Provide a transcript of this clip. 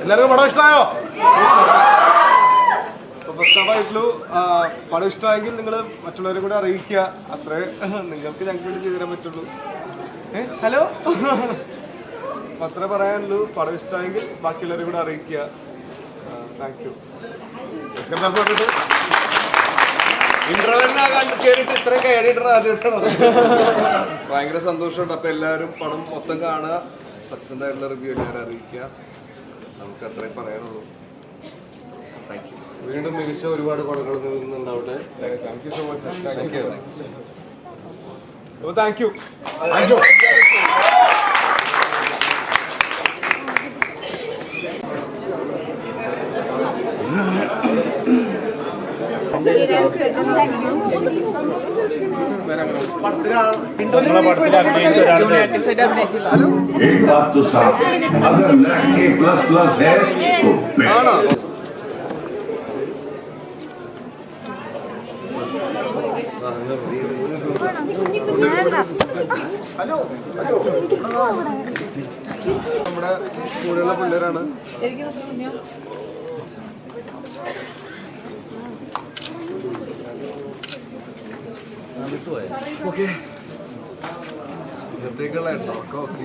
എല്ലാവർക്കും പടം ഇഷ്ടമായോ? ഫസ്റ്റായിട്ടുള്ളൂ പടം ഇഷ്ടമായെങ്കിൽ നിങ്ങൾ മറ്റുള്ളവരെ കൂടെ അറിയിക്കുക. അത്രേ നിങ്ങൾക്ക് ഞങ്ങൾക്ക് വേണ്ടി ചെയ്തു തരാൻ പറ്റുള്ളൂ. ഹലോ അത്രേ പറയാനുള്ളൂ. പടം ഇഷ്ടമായെങ്കിൽ ബാക്കിയുള്ളവരെ കൂടെ അറിയിക്കുക. Thank you. ഭയങ്കര സന്തോഷമുണ്ട്. അപ്പൊ എല്ലാവരും പടം മൊത്തം കാണുക. സത്യസന്ധമായിട്ടുള്ള റിവ്യൂ എല്ലാവരും അറിയിക്കുക. നമുക്ക് അത്രയും പറയാനുള്ളൂ. Thank you. വീണ്ടും മികച്ച ഒരുപാട് പടങ്ങൾ നിന്നുണ്ടാവട്ടെ. Thank you so much. Thank you. Thank you. Thank you. एक बात तो साफ, अगर लड़के प्लस प्लस है तो बेस्ट। നമ്മുടെ കൂടെയുള്ള പിള്ളേരാണ്. ഓക്കെ ഇന്നത്തേക്കുള്ള ഉണ്ടോ? ഓക്കെ